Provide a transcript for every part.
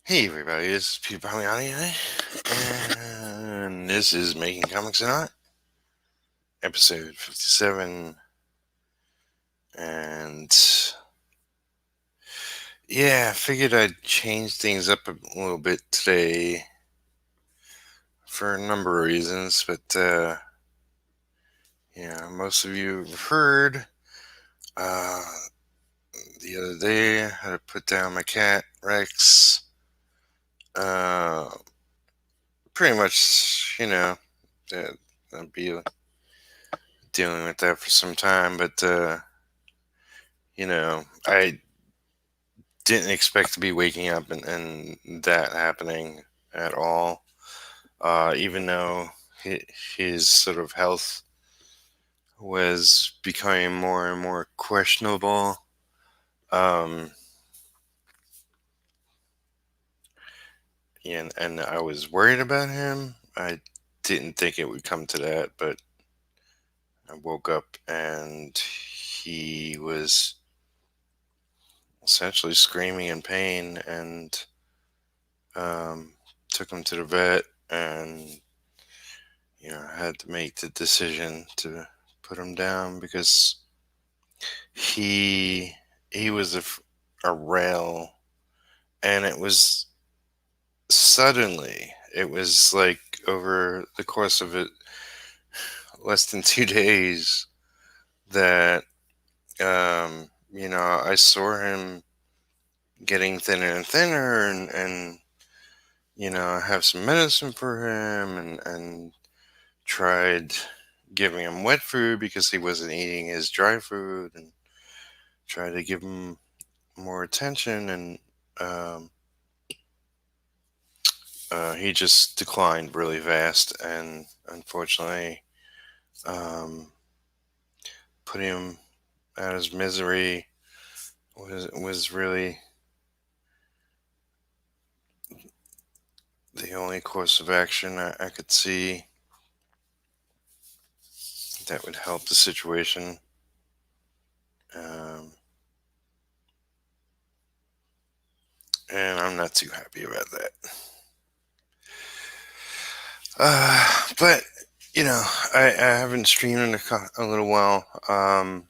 Hey everybody, this is Peter Palmiotti, and this is Making Comics and Art, episode 57, and yeah, I figured I'd change things up a little bit today for a number of reasons, but most of you have heard, uh, the other day I had to put down my cat, Rex, uh, pretty much, that I'd be dealing with that for some time, but I didn't expect to be waking up and that happening at all. Even though his sort of health was becoming more and more questionable. Um, and I was worried about him. I didn't think it would come to that, but I woke up and he was essentially screaming in pain, and um, took him to the vet, and I had to make the decision to put him down because he he was a rail, and it was suddenly. It was like over the course of it, less than 2 days, that I saw him getting thinner and thinner, and I have some medicine for him, and tried giving him wet food because he wasn't eating his dry food, and tried to give him more attention, and um, he just declined really fast, and unfortunately, um, putting him out of his misery was really the only course of action I could see that would help the situation. Um, and I'm not too happy about that. But I haven't streamed in a little while. I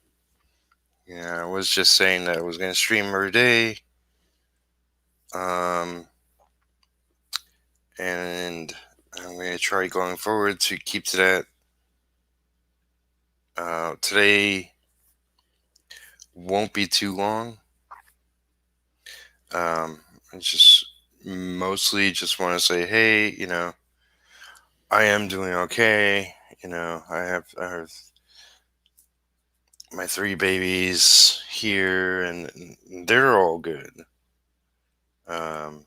was just saying that I was going to stream every day. Um, and I'm going to try going forward to keep to that. Today won't be too long. I just mostly just want to say, hey, I am doing okay. I have my three babies here, and they're all good. Um,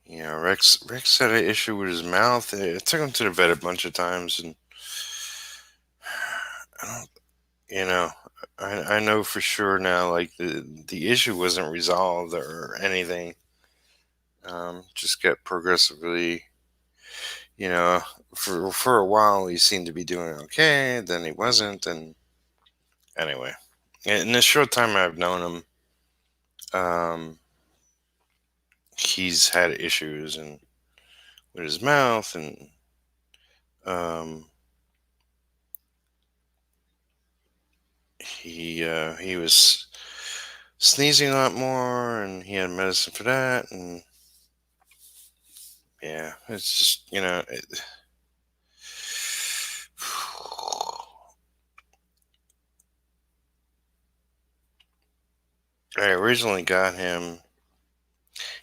Rex had an issue with his mouth. I took him to the vet a bunch of times, and I don't, you know, I know for sure now, like the issue wasn't resolved or anything. Just got progressively, you know, for a while he seemed to be doing okay, then he wasn't, and anyway, in the short time I've known him, um, he's had issues and with his mouth, and um, he was sneezing a lot more, and he had medicine for that, and yeah, it's just I originally got him.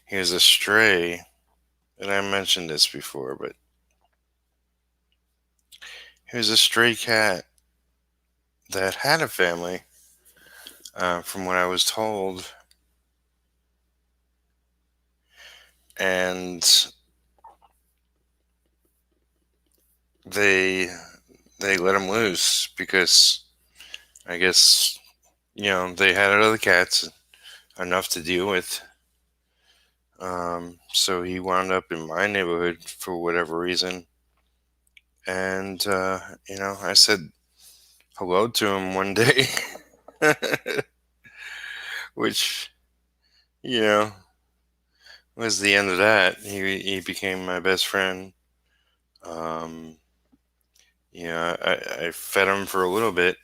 He was a stray, and I mentioned this before, but he was a stray cat that had a family, from what I was told, and they they let him loose because I guess they had other cats enough to deal with. So he wound up in my neighborhood for whatever reason, and I said hello to him one day. which, you know, was the end of that. He became my best friend. Um, I fed him for a little bit,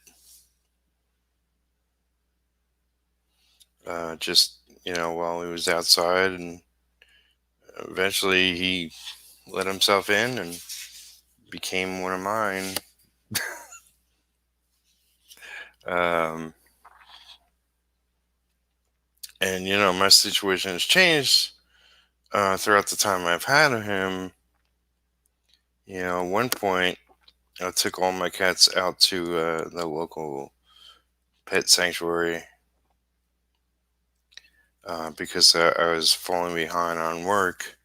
just while he was outside, and eventually he let himself in and became one of mine. Um, and my situation has changed throughout the time I've had him. At one point, I took all my cats out to the local pet sanctuary because I was falling behind on work,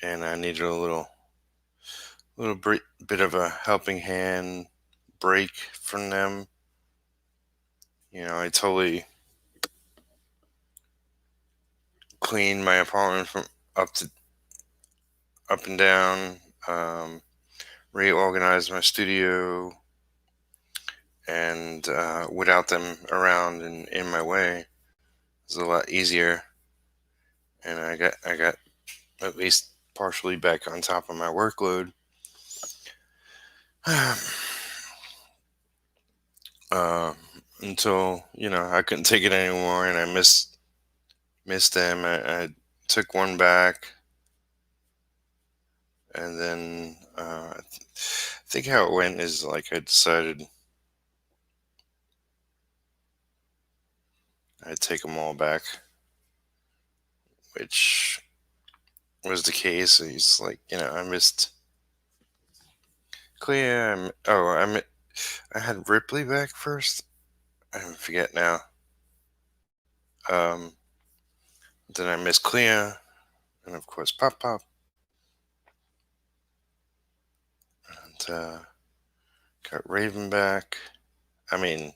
and I needed a bit of a helping hand break from them. I totally cleaned my apartment from up to up and down, um, reorganized my studio, and without them around and in my way, it was a lot easier. And I got at least partially back on top of my workload. uh, until I couldn't take it anymore, and I missed them. I took one back, and then I think how it went is like I decided I'd take them all back, which was the case. It's like I missed Clea. I had Ripley back first. I forget now. Um, then I missed Clea, and of course Pop Pop, and got Raven back. I mean,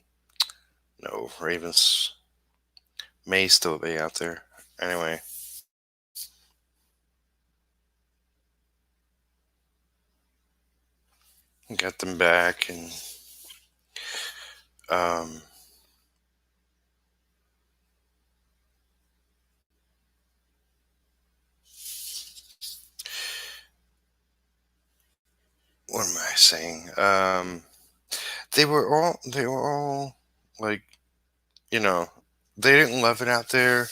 no, Ravens may still be out there. Anyway, got them back, and um, what am I saying? They were all like, you know, they didn't love it out there,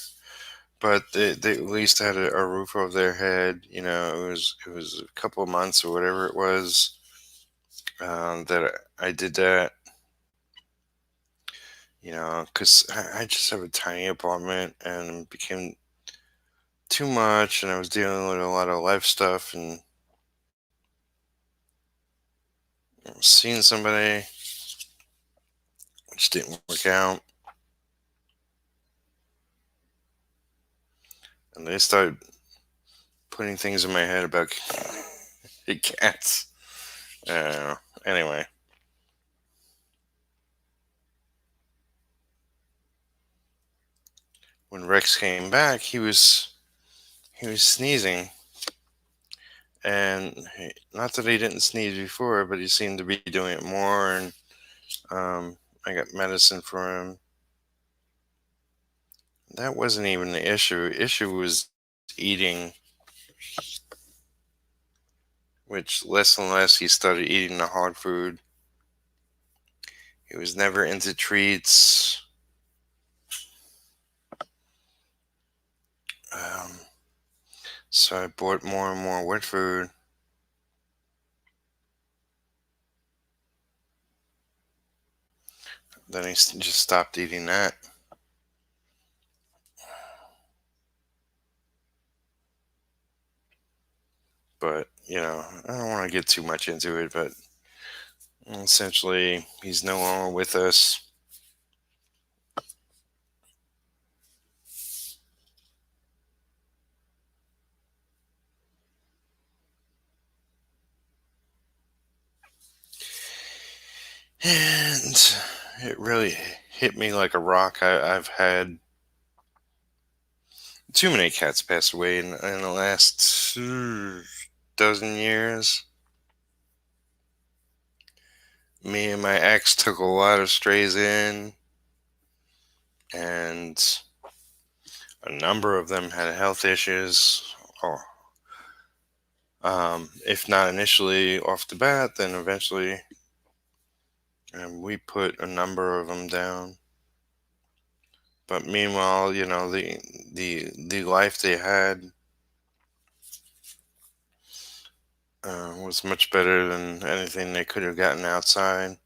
but they at least had a roof over their head. It was a couple of months or whatever it was that I did that. Because I just have a tiny apartment, and it became too much, and I was dealing with a lot of life stuff, and seeing somebody, which didn't work out, and they started putting things in my head about cats. Anyway, when Rex came back, he was sneezing, and not that he didn't sneeze before, but he seemed to be doing it more, and I got medicine for him. That wasn't even the issue. Issue was eating, which less and less he started eating the hard food. He was never into treats. Um, so I bought more and more wet food. Then he just stopped eating that. But, I don't want to get too much into it, but essentially, he's no longer with us. And it really hit me like a rock. I've had too many cats pass away in the last dozen years. Me and my ex took a lot of strays in. and a number of them had health issues, or if not initially off the bat, then eventually. And we put a number of them down. But meanwhile, the life they had was much better than anything they could have gotten outside.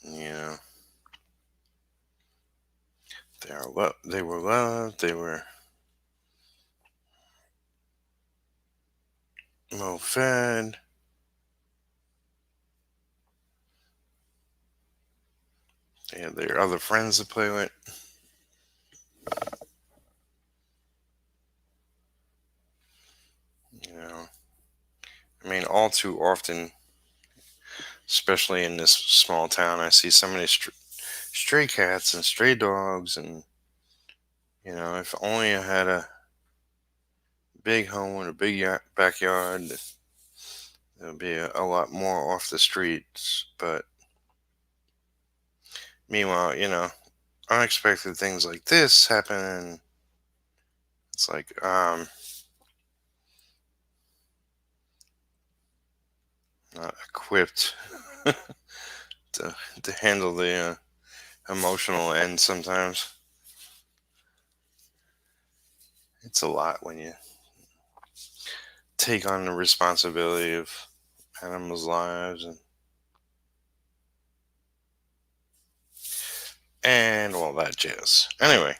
You know, they were loved. They were well fed. They had their other friends to play with. You know, I mean, all too often, especially in this small town, I see so many stray cats and stray dogs, and if only I had a big home with a big backyard, there'll be a lot more off the streets. But meanwhile, unexpected things like this happen, and it's like, not equipped to handle the emotional end. Sometimes it's a lot when you take on the responsibility of animals' lives, and all that jazz. Anyway,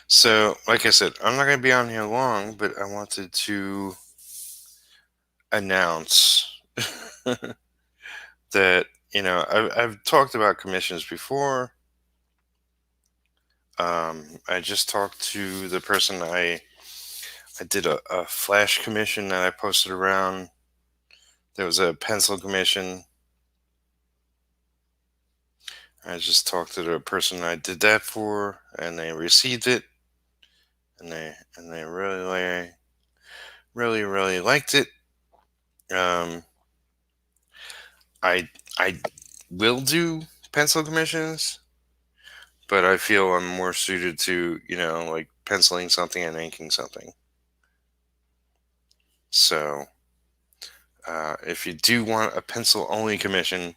so like I said, I'm not going to be on here long, but I wanted to announce that I've talked about commissions before. I just talked to the person I did a flash commission that I posted around. There was a pencil commission. I just talked to the person I did that for, and they received it, and they really liked it. Um, I will do pencil commissions, but I feel I'm more suited to like penciling something and inking something. So if you do want a pencil only commission,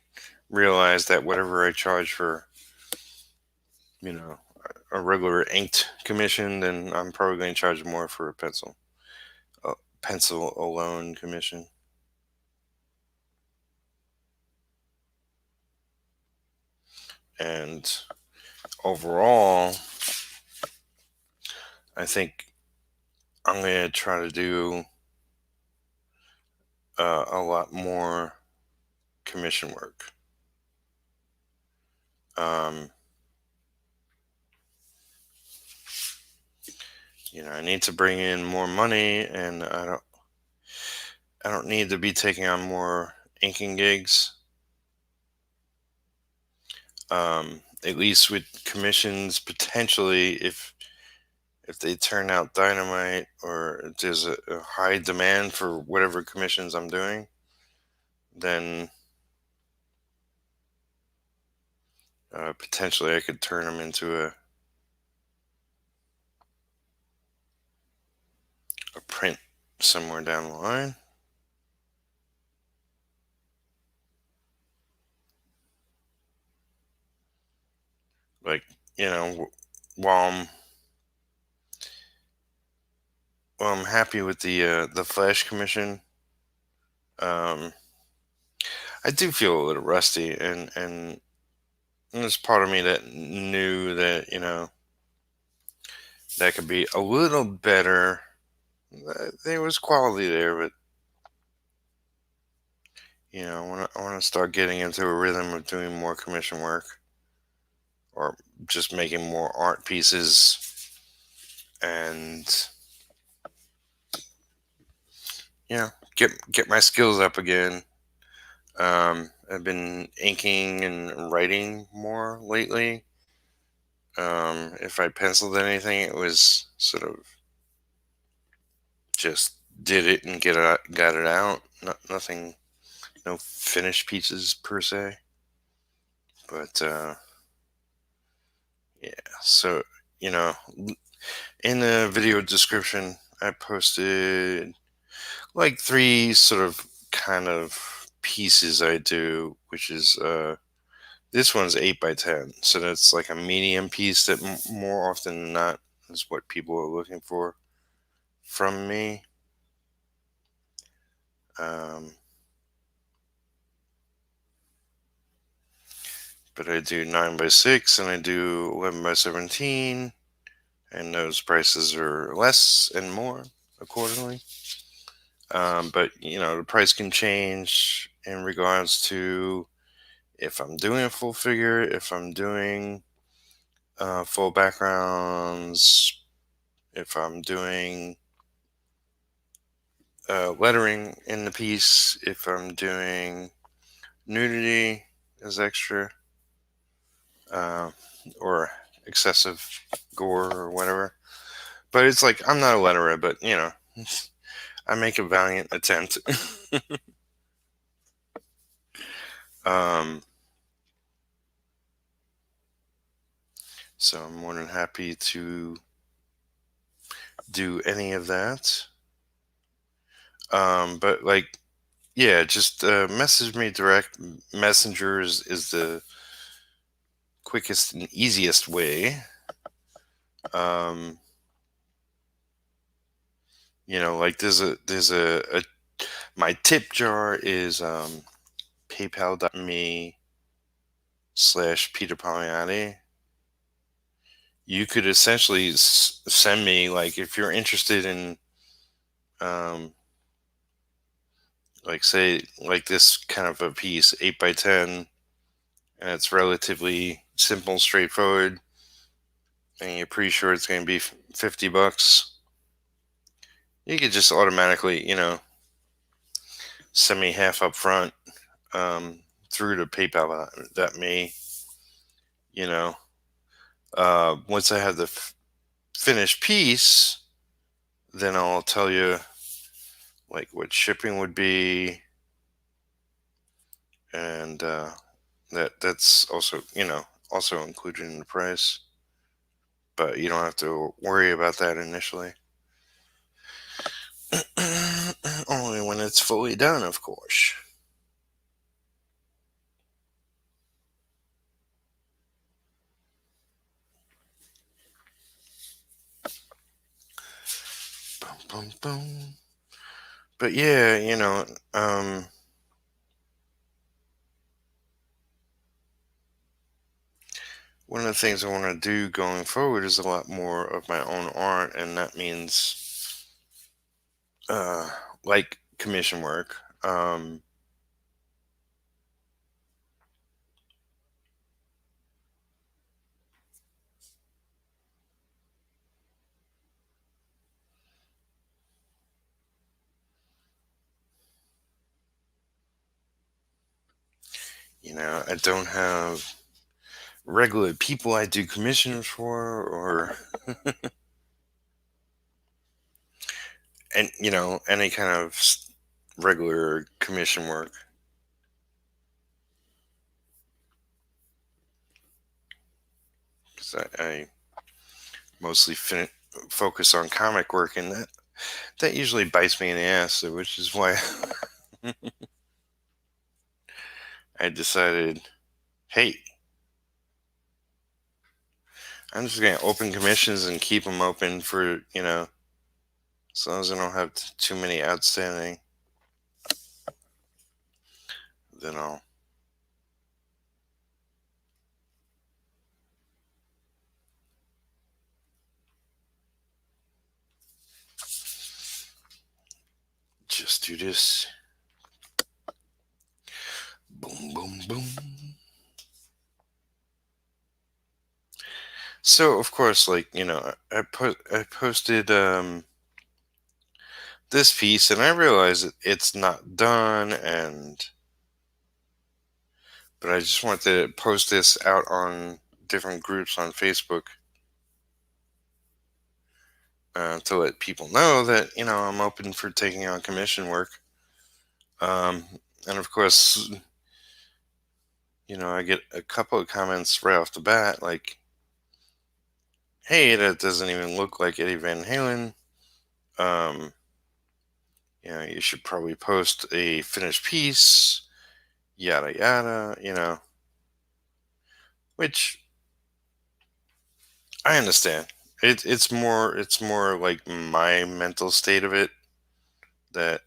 realize that whatever I charge for you know a regular inked commission, then I'm probably going to charge more for a pencil alone commission. And overall, I think I'm going to try to do a lot more commission work. Um, I need to bring in more money, and I don't need to be taking on more inking gigs. At least with commissions, potentially, if they turn out dynamite, or if there's a high demand for whatever commissions I'm doing, then potentially I could turn them into a print somewhere down the line. Like, while I'm happy with the flash commission, um, I do feel a little rusty, and there's part of me that knew that that could be a little better. There was quality there, but I want to start getting into a rhythm of doing more commission work, or just making more art pieces, and get my skills up again. I've been inking and writing more lately. If I penciled anything, it was sort of just did it and got it out. Nothing, no finished pieces per se. But yeah, so you know, in the video description, I posted like three sort of kind of pieces I do, which is this one's 8 by 10, so that's like a medium piece that more often than not is what people are looking for from me. Um, but I do 9 by 6 and I do 11 by 17, and those prices are less and more accordingly. But the price can change in regards to if I'm doing a full figure, if I'm doing full backgrounds, if I'm doing lettering in the piece, if I'm doing nudity as extra, uh, or excessive gore or whatever. But it's like I'm not a letterer, but I make a valiant attempt. um, so I'm more than happy to do any of that. But like, yeah, just message me direct. Messenger is the quickest and easiest way. Um, like there's a my tip jar is paypal.me/Peter Palmiotti. You could essentially send me, like, if you're interested in um like, say, like this kind of a piece, 8 by 10, and it's relatively simple, straightforward, and you're pretty sure it's going to be $50. You could just automatically, send me half up front, through to PayPal.me. You know, once I have the finished piece, then I'll tell you like what shipping would be, and that's also also included in the price. But you don't have to worry about that initially. Only when it's fully done, of course. Boom, boom, boom. But yeah, one of the things I want to do going forward is a lot more of my own art, and that means uh, like commission work. I don't have regular people I do commissions for, or and any kind of regular commission work. 'Cause I mostly focus on comic work, and that usually bites me in the ass, which is why I decided, hey, I'm just gonna open commissions and keep them open for as long as I don't have too many outstanding, then I'll just do this. Boom, boom, boom. So of course, like I posted this piece, and I realize it's not done, but I just wanted to post this out on different groups on Facebook to let people know that I'm open for taking on commission work. Um, and of course, I get a couple of comments right off the bat, like, "Hey, that doesn't even look like Eddie Van Halen. Um, you should probably post a finished piece, yada yada." Which I understand. It's more like my mental state of it that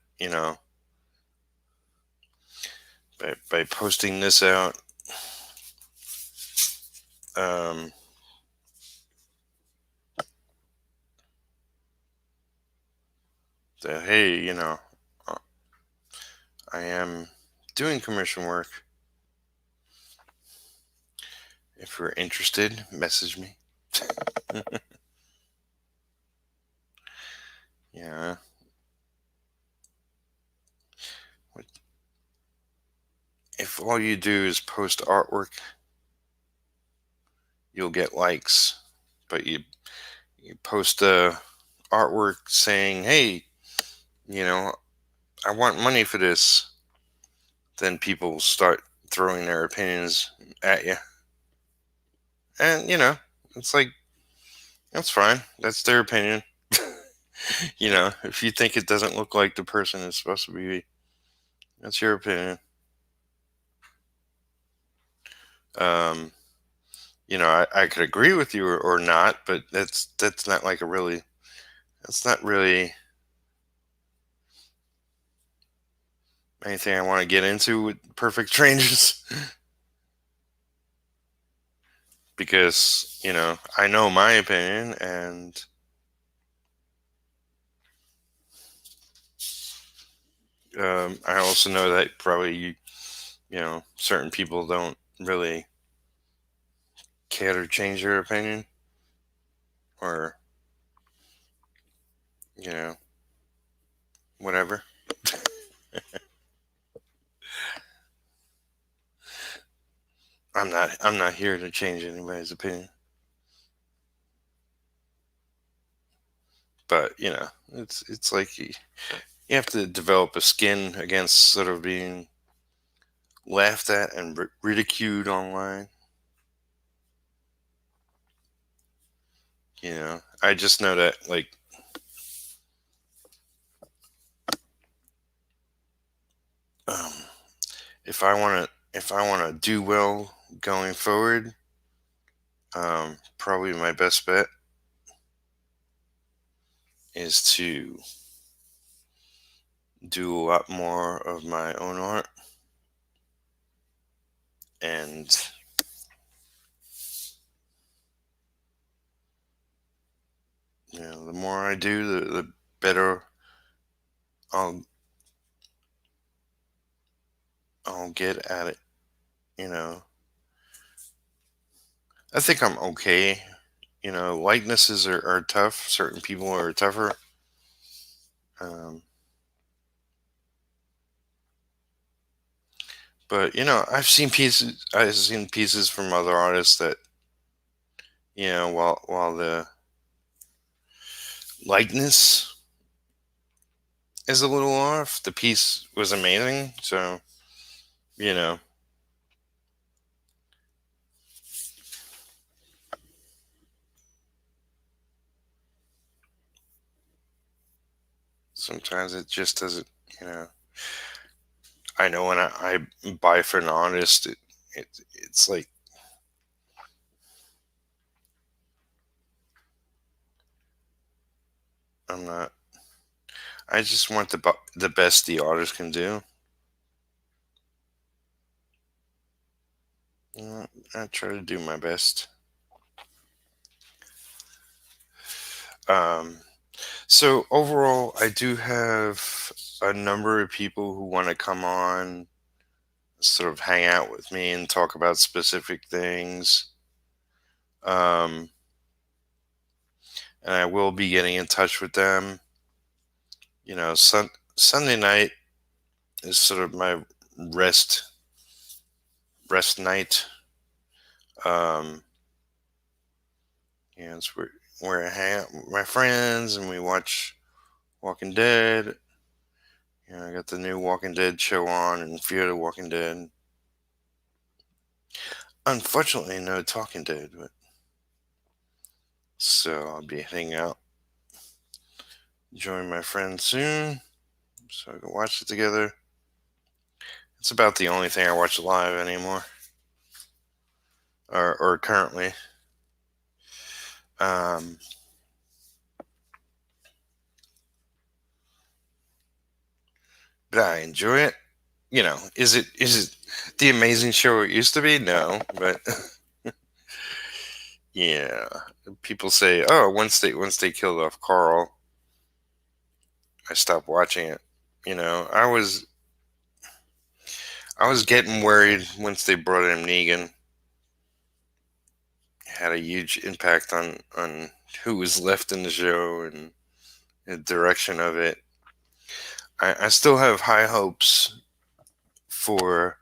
by posting this out, um, that, hey, uh, I am doing commission work. If you're interested, message me. Yeah. What- If all you do is post artwork, you'll get likes. But you post artwork saying, "Hey, you know, I want money for this," then people will start throwing their opinions at you. And it's like, that's fine. That's their opinion. If you think it doesn't look like the person it's supposed to be, that's your opinion. Um, I could agree with you or not, but that's not like that's not really anything I want to get into with perfect strangers. Because I know my opinion, and I also know that probably certain people don't really care to change their opinion, or you know whatever. I'm not here to change anybody's opinion, but it's like you have to develop a skin against sort of being laughed at and ridiculed online. I just know that, like, um, if I want to do well going forward, probably my best bet is to do a lot more of my own art. And the more I do, the better I'll I'll get at it. You know, I think I'm okay. Likenesses are tough. Certain people are tougher. Um, but I've seen pieces from other artists that while the likeness is a little off, the piece was amazing. So you know, sometimes it just doesn't. You know, I know when I buy for an artist, it's like I'm not. I just want the best the artist can do. I try to do my best. Um, so overall, I do have a number of people who want to come on, sort of hang out with me and talk about specific things. Um, and I will be getting in touch with them. Sunday night is sort of my rest night. Um, Yeah, it's where I hang out with my friends and we watch Walking Dead. I got the new Walking Dead show on and Fear the Walking Dead. Unfortunately, no Talking Dead, but so I'll be heading out, join my friends soon, so I can watch it together. It's about the only thing I watch live anymore, or currently. Um, but I enjoy it. Is it the amazing show it used to be? No, but yeah, people say, oh, once they killed off Carl, I stopped watching it. I was getting worried once they brought in Negan. It had a huge impact on who was left in the show and the direction of it. I still have high hopes for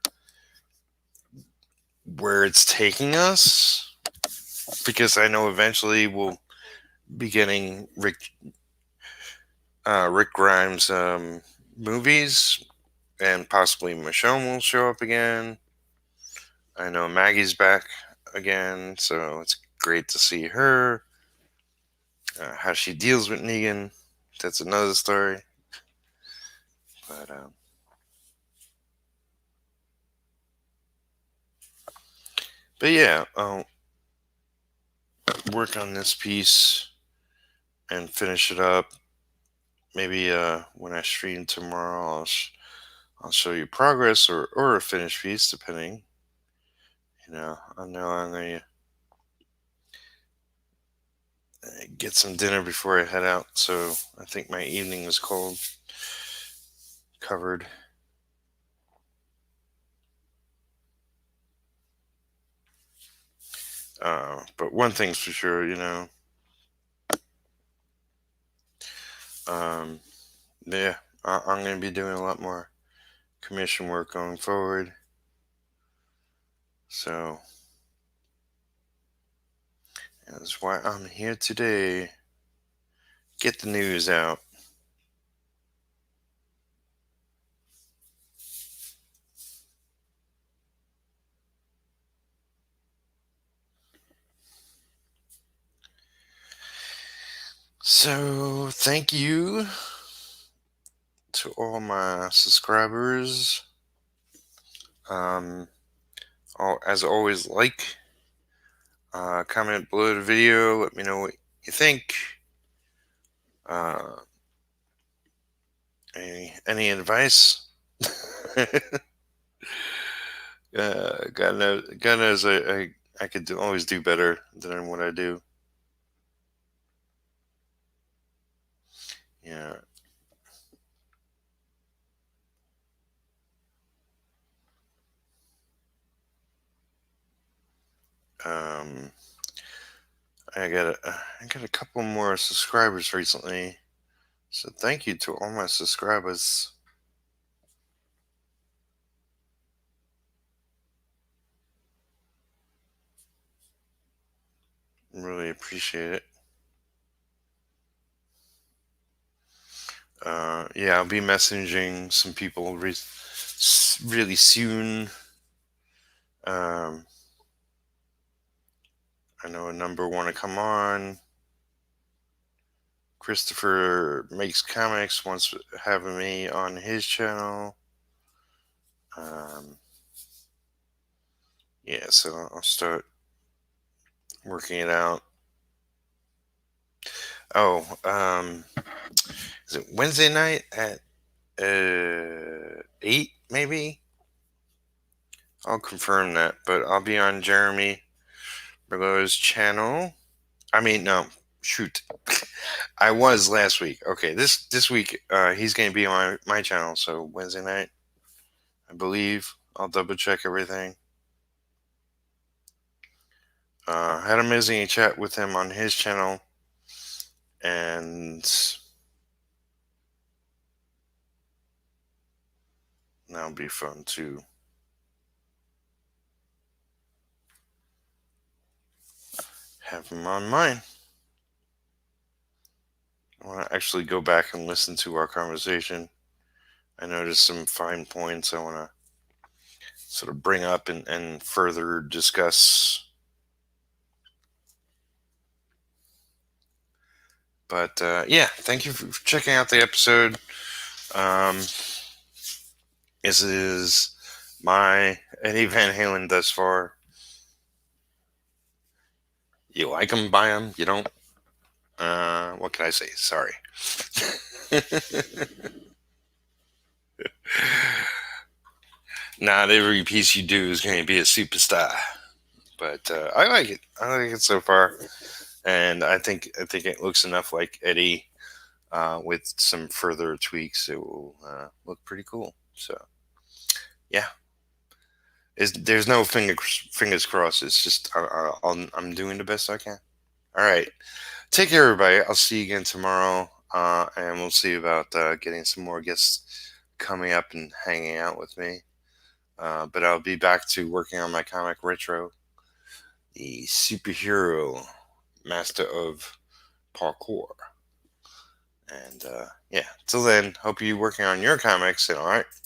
where it's taking us because I know eventually we'll be getting Rick Grimes movies, and possibly Michonne will show up again. I know Maggie's back again, so it's great to see her. How she deals with Negan, that's another story. But yeah, I'll work on this piece and finish it up. Maybe when I stream tomorrow, I'll show you progress or a finished piece, depending. I know I'm gonna get some dinner before I head out, so I think my evening is covered. But one thing's for sure, um, yeah, I'm gonna be doing a lot more commission work going forward. So that's why I'm here today. Get the news out. So thank you to all my subscribers. Um, as always, comment below the video. Let me know what you think. Uh, any advice? God knows, I could always do better than what I do. Yeah. Um, I got a couple more subscribers recently, so thank you to all my subscribers. Really appreciate it. Yeah, I'll be messaging some people really soon. Um, I know a number want to come on. Christopher Makes Comics wants having me on his channel. Um, yeah, so I'll start working it out. Oh, is it Wednesday night at 8 maybe? I'll confirm that, but I'll be on Jeremy Berlow's channel. I mean, no, shoot. I was last week. Okay, this week he's going to be on my channel, so Wednesday night, I believe. I'll double check everything. Had a amazing chat with him on his channel, and that'll be fun to have him on mine. want to actually go back and listen to our conversation. I noticed some fine points I want to sort of bring up and further discuss. But yeah, thank you for checking out the episode. Um, this is my Eddie Van Halen thus far. You like them, buy them. You don't. What can I say? Sorry. Not every piece you do is going to be a superstar, but I like it. I like it so far, and I think it looks enough like Eddie. With some further tweaks, it will look pretty cool. So yeah, there's no fingers crossed. It's just I'm doing the best I can. All right, take care, everybody. I'll see you again tomorrow, and we'll see about getting some more guests coming up and hanging out with me. But I'll be back to working on my comic Retro, the superhero master of parkour. And yeah, till then, hope you working on your comics. And all right,